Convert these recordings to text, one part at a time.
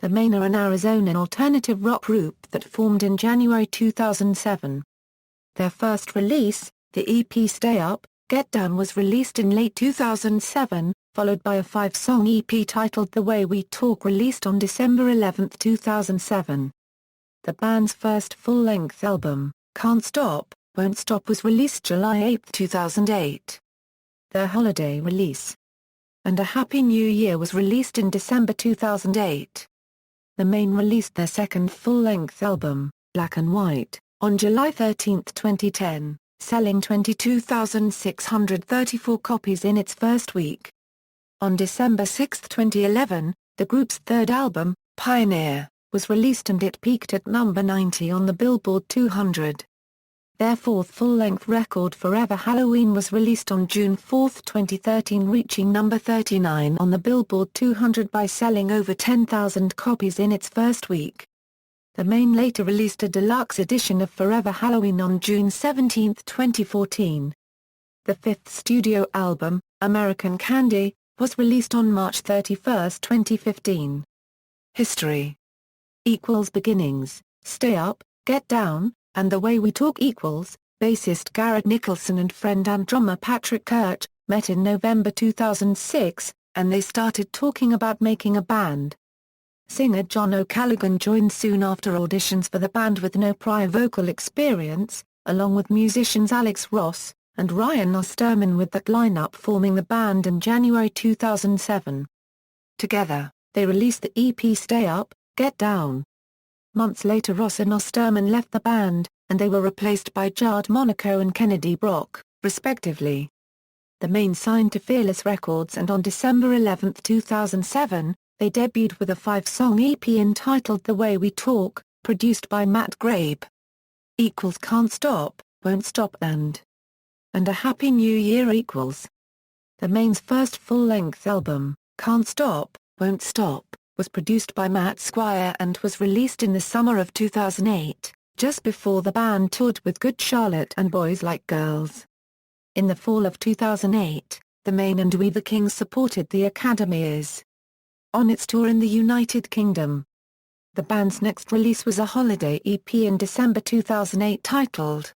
the Maine are an Arizonan alternative rock group that formed in January 2007. Their first release, the EP Stay Up, Get Down, was released in late 2007, followed by a 5-song EP titled The Way We Talk released on December 11, 2007. The band's first full-length album, Can't Stop, Won't Stop, was released July 8, 2008. Their holiday release, And a Happy New Year, was released in December 2008. The Maine released their second full-length album, Black and White, on July 13, 2010, selling 22,634 copies in its first week. On December 6, 2011, the group's third album, Pioneer, was released and it peaked at number 90 on the Billboard 200. Their fourth full-length record, Forever Halloween, was released on June 4, 2013, reaching number 39 on the Billboard 200 by selling over 10,000 copies in its first week. The Maine later released a deluxe edition of Forever Halloween on June 17, 2014. The fifth studio album, American Candy, was released on March 31, 2015. History. Beginnings, Stay Up, Get Down, and The Way We Talk. Bassist Garrett Nicholson and friend and drummer Patrick Kirch met in November 2006, and they started talking about making a band. Singer John O'Callaghan joined soon after auditions for the band with no prior vocal experience, along with musicians Alex Ross and Ryan Osterman, with that lineup forming the band in January 2007. Together, they released the EP Stay Up, Get Down. Months later, Ross and Osterman left the band, and they were replaced by Jard Monaco and Kennedy Brock, respectively. The Maine signed to Fearless Records, and on December 11, 2007, they debuted with a 5-song EP entitled The Way We Talk, produced by Matt Grabe. Can't Stop, Won't Stop and A Happy New Year. The Maine's first full-length album, Can't Stop, Won't Stop, was produced by Matt Squire and was released in the summer of 2008, just before the band toured with Good Charlotte and Boys Like Girls. In the fall of 2008, the Maine and We the Kings supported the Academies on its tour in the United Kingdom. The band's next release was a holiday EP in December 2008 titled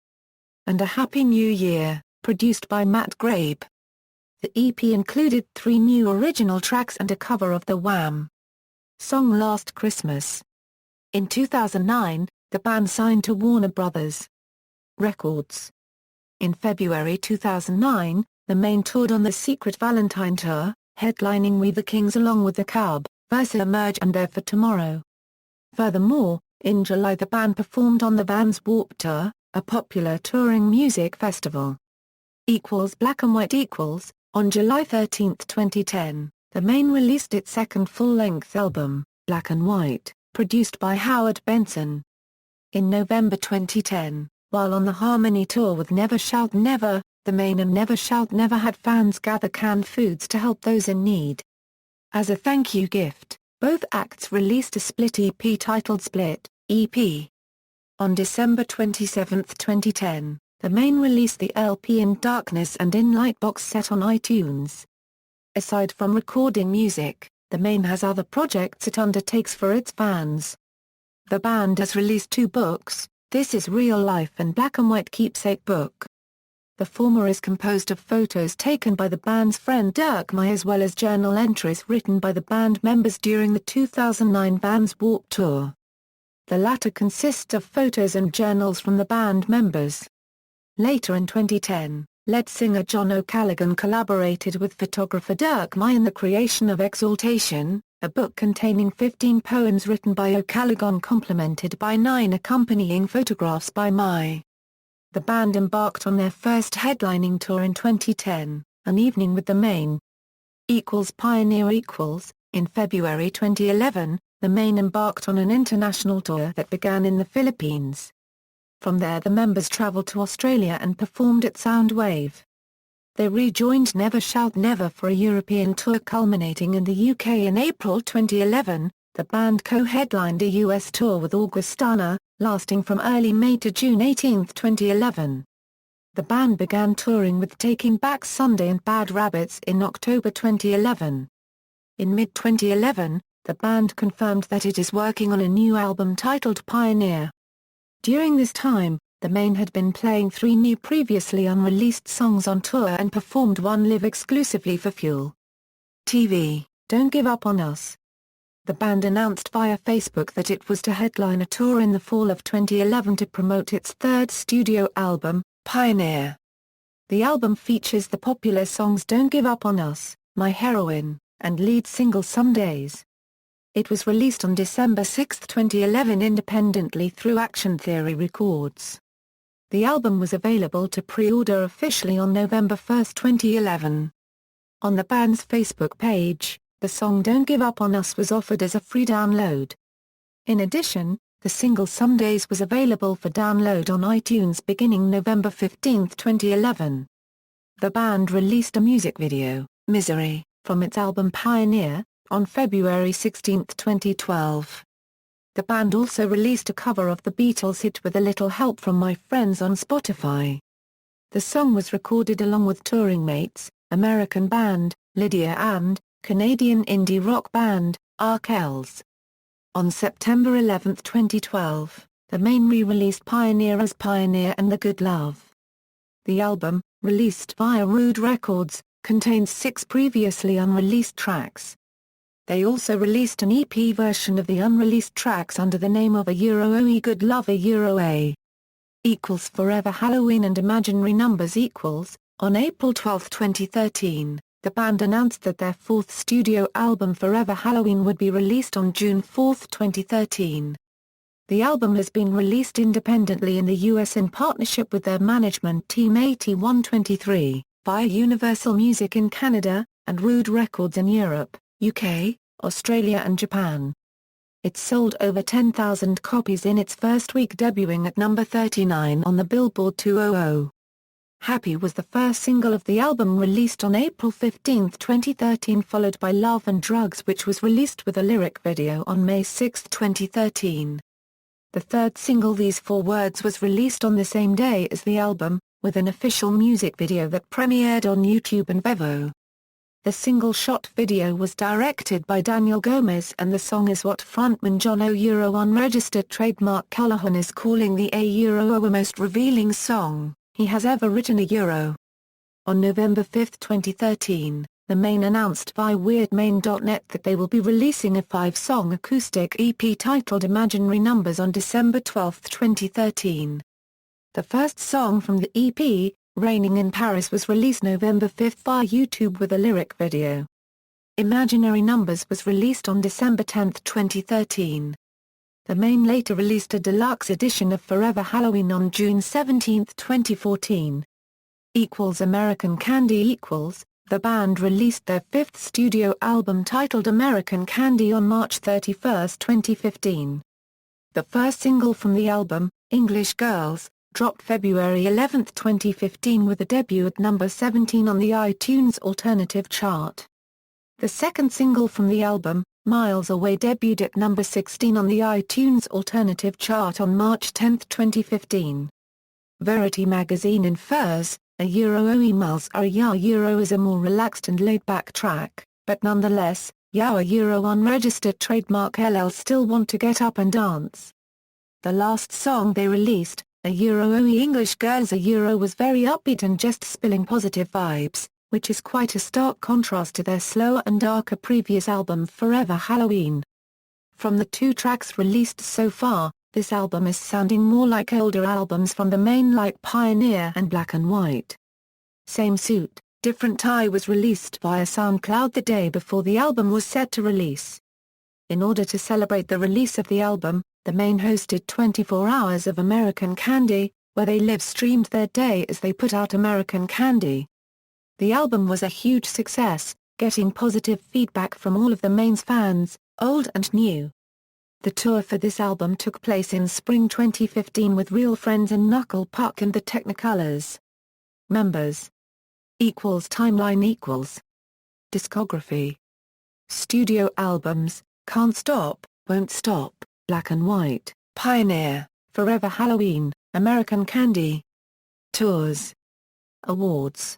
And a Happy New Year, produced by Matt Grabe. The EP included 3 new original tracks and a cover of the Wham! Song Last Christmas. In 2009, the band signed to Warner Brothers Records. In February 2009, the Maine toured on the Secret Valentine Tour, headlining We the Kings along with the Cub, Versa Merge and There for Tomorrow. Furthermore, in July the band performed on the Vans Warped Tour, a popular touring music festival. Black and White. On July 13, 2010, the Maine released its second full-length album, Black and White, produced by Howard Benson. In November 2010, while on the Harmony Tour with Never Shout Never, the Maine and Never Shout Never had fans gather canned foods to help those in need. As a thank you gift, both acts released a split EP titled Split, EP. On December 27, 2010, the Maine released the LP In Darkness and In Light box set on iTunes. Aside from recording music, the Maine has other projects it undertakes for its fans. The band has released 2 books, This Is Real Life and Black and White Keepsake Book. The former is composed of photos taken by the band's friend Dirk May as well as journal entries written by the band members during the 2009 Vans Warped Tour. The latter consists of photos and journals from the band members. Later in 2010, lead singer John O'Callaghan collaborated with photographer Dirk May in the creation of Exaltation, a book containing 15 poems written by O'Callaghan complemented by 9 accompanying photographs by May. The band embarked on their first headlining tour in 2010, An Evening with the Maine. Pioneer. In February 2011, the Maine embarked on an international tour that began in the Philippines. From there the members traveled to Australia and performed at Soundwave. They rejoined Never Shout Never for a European tour culminating in the UK in April 2011. The band co-headlined a US tour with Augustana, lasting from early May to June 18, 2011. The band began touring with Taking Back Sunday and Bad Rabbits in October 2011. In mid-2011, The band confirmed that it is working on a new album titled Pioneer. During this time, the Maine had been playing 3 new previously unreleased songs on tour and performed one live exclusively for Fuel TV, Don't Give Up on Us. The band announced via Facebook that it was to headline a tour in the fall of 2011 to promote its 3rd studio album, Pioneer. The album features the popular songs Don't Give Up on Us, My Heroine, and lead single Some Days. It was released on December 6, 2011 independently through Action Theory Records. The album was available to pre-order officially on November 1, 2011. On the band's Facebook page, the song Don't Give Up on Us was offered as a free download. In addition, the single Some Days was available for download on iTunes beginning November 15, 2011. The band released a music video, Misery, from its album Pioneer, on February 16, 2012. The band also released a cover of the Beatles' hit With a Little Help from My Friends on Spotify. The song was recorded along with touring mates, American band, Lydia and, Canadian indie rock band, Arkells. On September 11, 2012, the Maine re-released Pioneer as Pioneer and the Good Love. The album, released via Rude Records, contains 6 previously unreleased tracks. They also released an EP version of the unreleased tracks under the name of A Good Love A equals Forever Halloween and Imaginary Numbers equals. On April 12, 2013, the band announced that their 4th studio album Forever Halloween would be released on June 4, 2013. The album has been released independently in the US in partnership with their management team 8123, via Universal Music in Canada, and Rude Records in Europe, UK, Australia and Japan. It sold over 10,000 copies in its first week, debuting at number 39 on the Billboard 200. Happy was the first single of the album, released on April 15, 2013, followed by Love and Drugs, which was released with a lyric video on May 6, 2013. The 3rd single These 4 Words was released on the same day as the album, with an official music video that premiered on YouTube and Vevo. The single-shot video was directed by Daniel Gomez, and the song is what frontman John unregistered trademark Callahan is calling the most revealing song he has ever written. On November 5, 2013, the Maine announced via WeirdMaine.net that they will be releasing a 5-song acoustic EP titled Imaginary Numbers on December 12, 2013. The first song from the EP, Raining in Paris, was released November 5 via YouTube with a lyric video. Imaginary Numbers was released on December 10, 2013. The Maine later released a deluxe edition of Forever Halloween on June 17, 2014. American Candy The band released their 5th studio album titled American Candy on March 31, 2015. The first single from the album, English Girls, dropped February 11, 2015 with a debut at number 17 on the iTunes Alternative chart. The second single from the album, Miles Away, debuted at number 16 on the iTunes Alternative chart on March 10, 2015. Verity magazine infers, Miles Are is a more relaxed and laid-back track, but nonetheless, unregistered trademark LL still want to get up and dance. The last song they released, English Girls was very upbeat and just spilling positive vibes, which is quite a stark contrast to their slower and darker previous album Forever Halloween. From the 2 tracks released so far, this album is sounding more like older albums from the Maine like Pioneer and Black and White. Same Suit, Different Tie was released via SoundCloud the day before the album was set to release. In order to celebrate the release of the album, the Maine hosted 24 Hours of American Candy, where they live-streamed their day as they put out American Candy. The album was a huge success, getting positive feedback from all of the Maine's fans, old and new. The tour for this album took place in spring 2015 with Real Friends and Knuckle Puck and the Technicolors. Members Timeline Discography. Studio albums, Can't Stop, Won't Stop, Black and White, Pioneer, Forever Halloween, American Candy. Tours. Awards.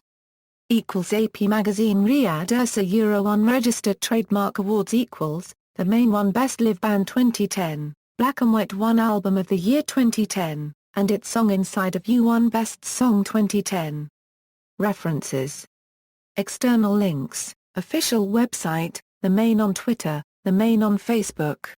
AP Magazine Riyadh Ursa Unregistered Trademark Awards The Maine won Best Live Band 2010, Black and White won Album of the Year 2010, and its song Inside of You won Best Song 2010. References. External links, official website, The Maine on Twitter, The Maine on Facebook.